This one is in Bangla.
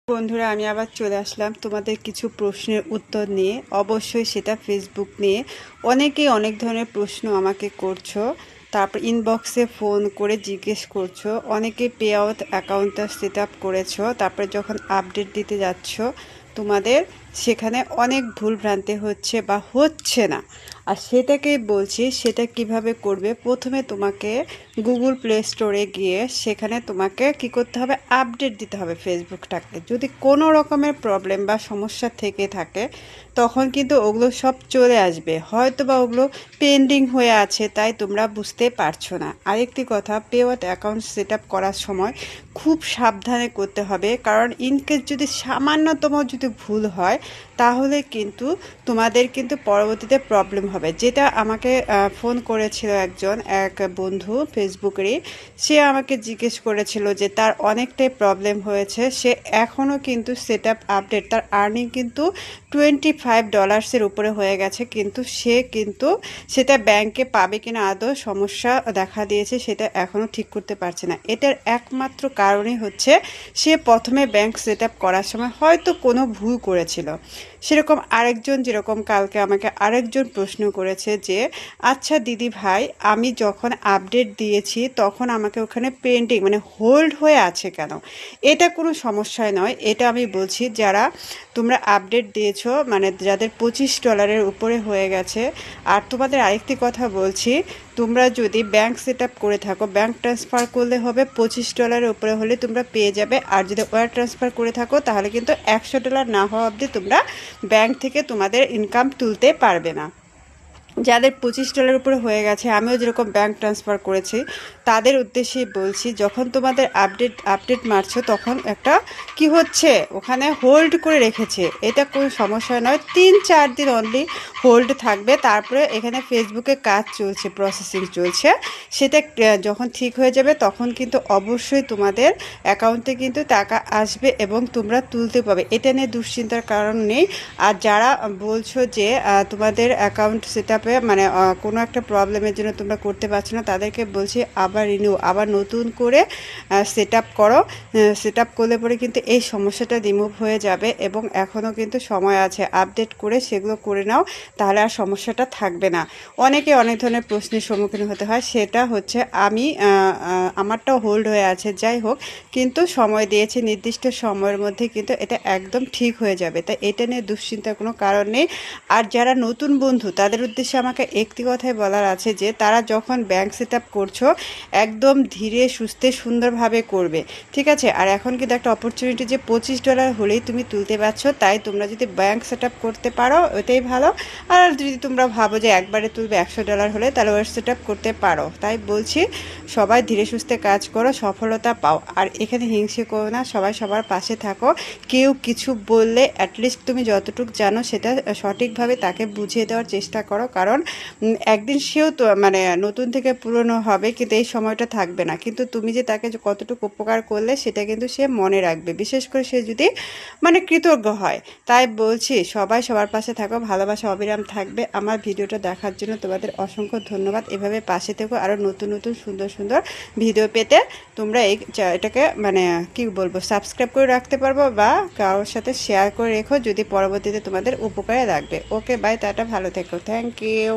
বন্ধুরা, আমি আবার চলে আসলাম তোমাদের কিছু প্রশ্নের উত্তর নিয়ে। অবশ্যই সেটা ফেসবুক নিয়ে। অনেকেই অনেক ধরনের প্রশ্ন আমাকে করছো, তারপর ইনবক্সে ফোন করে জিজ্ঞেস করছো। অনেকে পে আউট অ্যাকাউন্টটা সেট আপ করেছো, তারপরে যখন আপডেট দিতে যাচ্ছ তোমাদের সেখানে অনেক ভুলভ্রান্তি হচ্ছে বা হচ্ছে না। আর সেটাকেই বলছি, সেটা কিভাবে করবে। প্রথমে তোমাকে গুগল প্লে স্টোরে গিয়ে সেখানে তোমাকে কি করতে হবে, আপডেট দিতে হবে ফেসবুকটাকে। যদি কোনো রকমের প্রবলেম বা সমস্যা থেকে থাকে তখন কিন্তু ওগুলো সব চলে আসবে, হয়তো বা ওগুলো পেন্ডিং হয়ে আছে, তাই তোমরা বুঝতে পারছো না। আরেকটি কথা, pay out account set up করার সময় খুব সাবধানে করতে হবে, কারণ ইনকেস যদি সামান্যতম যদি ভুল হয় তাহলে কিন্তু তোমাদের কিন্তু পরবর্তীতে প্রবলেম হবে। যেটা আমাকে ফোন করেছিল এক বন্ধু ফেসবুকেরই, সে আমাকে জিজ্ঞেস করেছিল যে তার অনেকটাই প্রবলেম হয়েছে। সে এখনও কিন্তু সেট আপ আপডেট, তার আর্নিং কিন্তু $25 উপরে হয়ে গেছে, কিন্তু সে কিন্তু সেটা ব্যাংকে পাবে কিনা আদৌ সমস্যা দেখা দিয়েছে, সেটা এখনও ঠিক করতে পারছে না। এটার একমাত্র কারণই হচ্ছে সে প্রথমে ব্যাংক সেট আপ করার সময় হয়তো কোনো ভুল করেছিল। সেরকম আরেকজন, যেরকম কালকে আমাকে আরেকজন প্রশ্ন করেছে যে আচ্ছা দিদি ভাই, আমি যখন আপডেট দিয়েছি তখন আমাকে ওখানে পেন্ডিং মানে হোল্ড হয়ে আছে কেন? এটা কোনো সমস্যায় নয়। এটা আমি বলছি, যারা তোমরা আপডেট দিয়েছো মানে যাদের $25 উপরে হয়ে গেছে। আর তোমাদের আরেকটি কথা বলছি, তোমরা যদি ব্যাংক সেট আপ করে থাকো, ব্যাংক ট্রান্সফার করলে হবে $25 উপরে হলে তোমরা পেয়ে যাবে। আর যদি ওয়্যার ট্রান্সফার করে থাকো তাহলে কিন্তু $100 না হওয়া অবধি তোমরা ব্যাংক থেকে তোমাদের ইনকাম তুলতে পারবে না। যাদের $25 উপরে হয়ে গেছে, আমিও যেরকম ব্যাংক ট্রান্সফার করেছি, তাদের উদ্দেশ্যেই বলছি, যখন তোমাদের আপডেট মারছো তখন একটা কি হচ্ছে, ওখানে হোল্ড করে রেখেছে। এটা কোনো সমস্যা নয়, 3-4 দিন অনলি হোল্ড থাকবে। তারপরে এখানে ফেসবুকে কাজ চলছে, প্রসেসিং চলছে। সেটা যখন ঠিক হয়ে যাবে তখন কিন্তু অবশ্যই তোমাদের অ্যাকাউন্টে কিন্তু টাকা আসবে এবং তোমরা তুলতে পাবে। এটা নিয়ে দুশ্চিন্তার কারণ নেই। আর যারা বলছো যে তোমাদের অ্যাকাউন্ট সেট আপে মানে কোনো একটা প্রবলেমের জন্য তোমরা করতে পারছো না, তাদেরকে বলছি আবার নতুন করে সেট আপ করো। সেট আপ করলে পরে কিন্তু এই সমস্যাটা রিমুভ হয়ে যাবে এবং এখনও কিন্তু সময় আছে, আপডেট করে সেগুলো করে নাও, তাহলে আর সমস্যাটা থাকবে না। অনেকে অনেক ধরনের প্রশ্নের সম্মুখীন হতে হয়, সেটা হচ্ছে আমি আমারটাও হোল্ড হয়ে আছে, যাই হোক, কিন্তু সময় দিয়েছি, নির্দিষ্ট সময়ের মধ্যে কিন্তু এটা একদম ঠিক হয়ে যাবে। তাই এটা নিয়ে দুশ্চিন্তার কোনো কারণ নেই। আর যারা নতুন বন্ধু তাদের উদ্দেশ্যে আমাকে একটি কথাই বলার আছে যে তারা যখন ব্যাংক সেট আপ করছো একদম ধীরে সুস্থে সুন্দরভাবে করবে, ঠিক আছে? আর এখন কিন্তু একটা অপরচুনিটি যে $25 হলেই তুমি তুলতে পারছো, তাই তোমরা যদি ব্যাংক সেট আপ করতে পারো ওইটাই ভালো। আর যদি তোমরা ভাবো যে একবারে তুলবে $100 হলে, তাহলে ওয়ের সেট আপ করতে পারো। তাই বলছি, সবাই ধীরে সুস্থে কাজ করো, সফলতা পাও। আর এখানে হিংসে করো না, সবাই সবার পাশে থাকো। কেউ কিছু বললে অ্যাটলিস্ট তুমি যতটুকু জানো সেটা সঠিকভাবে তাকে বুঝিয়ে দেওয়ার চেষ্টা করো, কারণ একদিন সেও তো মানে নতুন থেকে পুরনো হবে, কিন্তু এই সময়টা থাকবে না। কিন্তু তুমি যে তাকে কতটুকু উপকার করলে সেটা কিন্তু সে মনে রাখবে, বিশেষ করে সে যদি মানে কৃতজ্ঞ হয়। তাই বলছি, সবাই সবার পাশে থাকো, ভালোবাসা অবিরাম থাকবে। আমার ভিডিওটা দেখার জন্য তোমাদের অসংখ্য ধন্যবাদ। এভাবে পাশে থেকো, আরও নতুন নতুন সুন্দর সুন্দর ভিডিও পেতে তোমরা এটাকে মানে কি বলবো, সাবস্ক্রাইব করে রাখতে পারবো বা কারোর সাথে শেয়ার করে রেখো, যদি পরবর্তীতে তোমাদের উপকারে লাগবে। ওকে বাই, টাটা, ভালো থেকো, থ্যাংক ইউ।